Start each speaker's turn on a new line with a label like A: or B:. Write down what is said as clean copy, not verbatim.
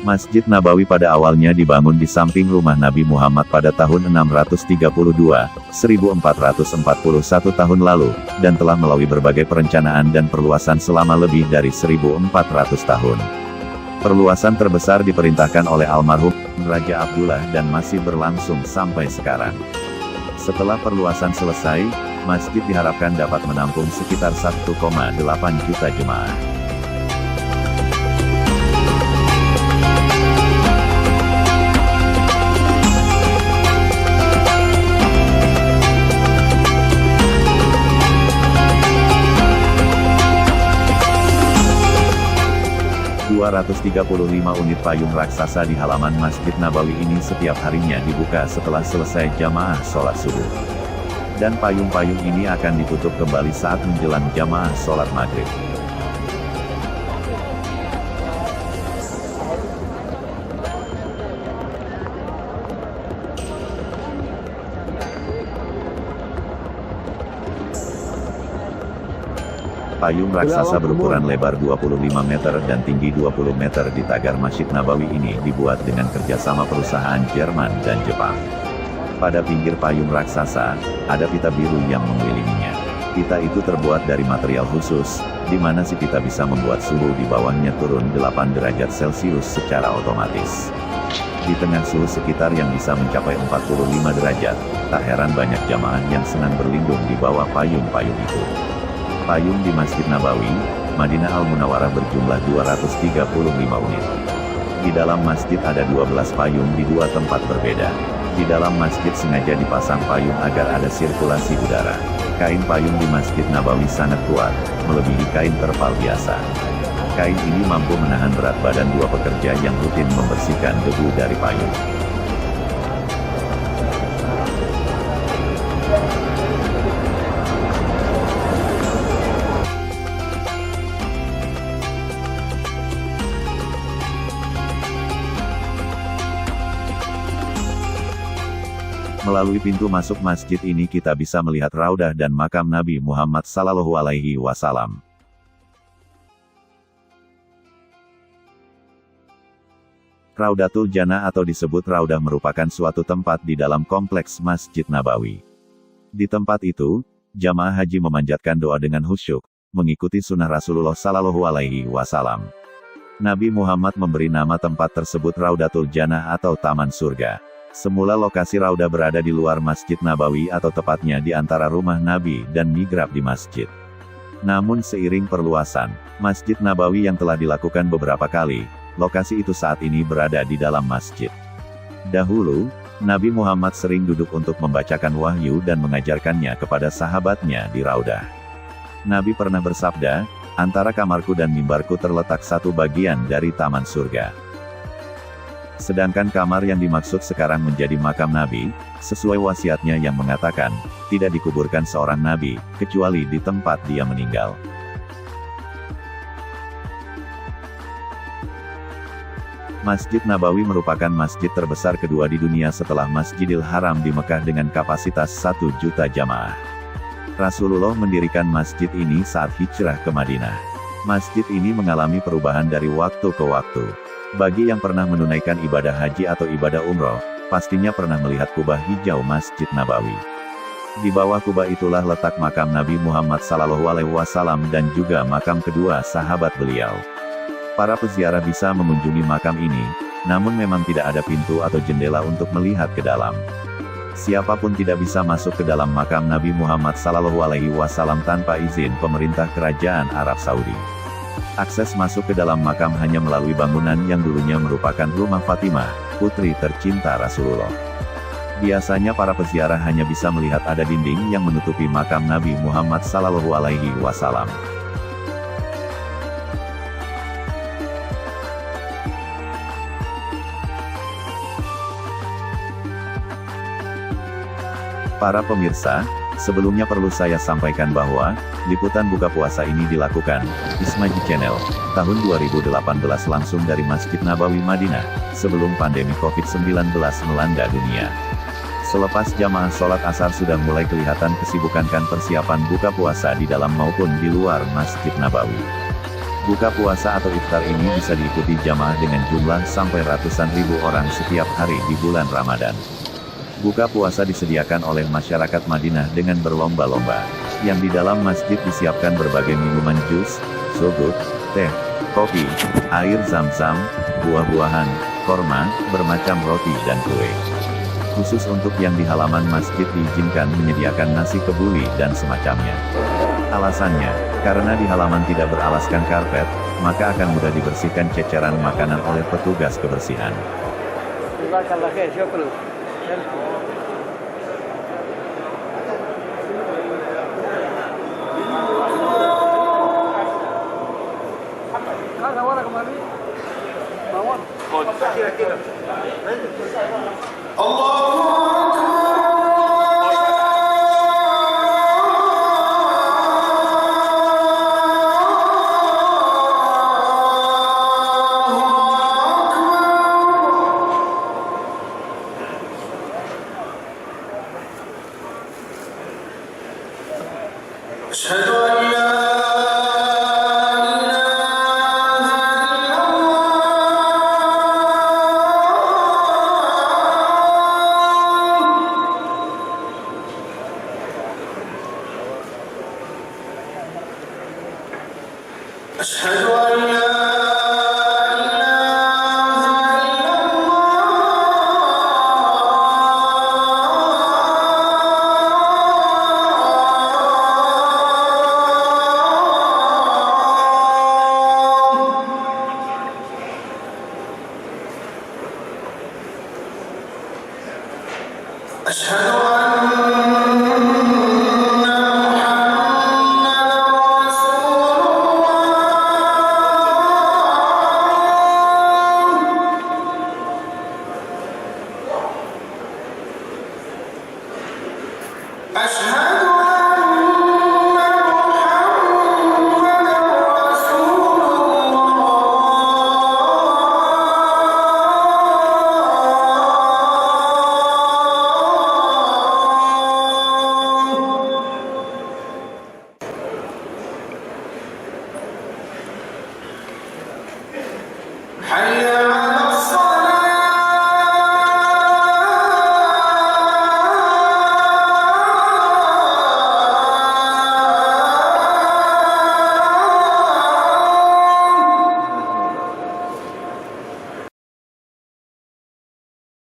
A: Masjid Nabawi pada awalnya dibangun di samping rumah Nabi Muhammad pada tahun 632, 1441 tahun lalu, dan telah melalui berbagai perencanaan dan perluasan selama lebih dari 1400 tahun. Perluasan terbesar diperintahkan oleh almarhum Raja Abdullah dan masih berlangsung sampai sekarang. Setelah perluasan selesai, masjid diharapkan dapat menampung sekitar 1,8 juta jemaah. ...235 unit payung raksasa di halaman Masjid Nabawi ini setiap harinya dibuka setelah selesai jamaah sholat subuh. Dan payung-payung ini akan ditutup kembali saat menjelang jamaah sholat maghrib. Payung raksasa berukuran lebar 25 meter dan tinggi 20 meter di tagar Masjid Nabawi ini dibuat dengan kerjasama perusahaan Jerman dan Jepang. Pada pinggir payung raksasa, ada pita biru yang mengelilinginya. Pita itu terbuat dari material khusus, di mana si pita bisa membuat suhu di bawahnya turun 8 derajat Celcius secara otomatis. Di tengah suhu sekitar yang bisa mencapai 45 derajat, tak heran banyak jamaah yang senang berlindung di bawah payung-payung itu. Payung di Masjid Nabawi, Madinah Al-Munawwarah berjumlah 235 unit. Di dalam masjid ada 12 payung di dua tempat berbeda. Di dalam masjid sengaja dipasang payung agar ada sirkulasi udara. Kain payung di Masjid Nabawi sangat kuat, melebihi kain terpal biasa. Kain ini mampu menahan berat badan dua pekerja yang rutin membersihkan debu dari payung. Melalui pintu masuk masjid ini kita bisa melihat raudah dan makam Nabi Muhammad SAW. Raudatul Jannah atau disebut Raudah merupakan suatu tempat di dalam kompleks Masjid Nabawi. Di tempat itu, jamaah haji memanjatkan doa dengan khusyuk, mengikuti sunnah Rasulullah SAW. Nabi Muhammad memberi nama tempat tersebut Raudatul Jannah atau Taman Surga. Semula lokasi Raudah berada di luar Masjid Nabawi atau tepatnya di antara rumah Nabi dan mihrab di masjid. Namun seiring perluasan Masjid Nabawi yang telah dilakukan beberapa kali, lokasi itu saat ini berada di dalam masjid. Dahulu, Nabi Muhammad sering duduk untuk membacakan wahyu dan mengajarkannya kepada sahabatnya di Raudah. Nabi pernah bersabda, antara kamarku dan mimbarku terletak satu bagian dari taman surga. Sedangkan kamar yang dimaksud sekarang menjadi makam Nabi, sesuai wasiatnya yang mengatakan, tidak dikuburkan seorang Nabi, kecuali di tempat dia meninggal. Masjid Nabawi merupakan masjid terbesar kedua di dunia setelah Masjidil Haram di Mekah dengan kapasitas 1 juta jamaah. Rasulullah mendirikan masjid ini saat hijrah ke Madinah. Masjid ini mengalami perubahan dari waktu ke waktu. Bagi yang pernah menunaikan ibadah haji atau ibadah umroh, pastinya pernah melihat kubah hijau Masjid Nabawi. Di bawah kubah itulah letak makam Nabi Muhammad SAW dan juga makam kedua sahabat beliau. Para peziarah bisa mengunjungi makam ini, namun memang tidak ada pintu atau jendela untuk melihat ke dalam. Siapapun tidak bisa masuk ke dalam makam Nabi Muhammad SAW tanpa izin pemerintah Kerajaan Arab Saudi. Akses masuk ke dalam makam hanya melalui bangunan yang dulunya merupakan rumah Fatimah, putri tercinta Rasulullah. Biasanya para peziarah hanya bisa melihat ada dinding yang menutupi makam Nabi Muhammad SAW. Para pemirsa, sebelumnya perlu saya sampaikan bahwa, liputan buka puasa ini dilakukan, Ismaji Channel, tahun 2018 langsung dari Masjid Nabawi Madinah, sebelum pandemi COVID-19 melanda dunia. Selepas jamaah sholat asar sudah mulai kelihatan kesibukan persiapan buka puasa di dalam maupun di luar Masjid Nabawi. Buka puasa atau iftar ini bisa diikuti jamaah dengan jumlah sampai ratusan ribu orang setiap hari di bulan Ramadan. Buka puasa disediakan oleh masyarakat Madinah dengan berlomba-lomba. Yang di dalam masjid disiapkan berbagai minuman jus, sugut, teh, kopi, air zam-zam, buah-buahan, korma, bermacam roti dan kue. Khusus untuk yang di halaman masjid diizinkan menyediakan nasi kebuli dan semacamnya. Alasannya, karena di halaman tidak beralaskan karpet, maka akan mudah dibersihkan ceceran makanan oleh petugas kebersihan.
B: أشهد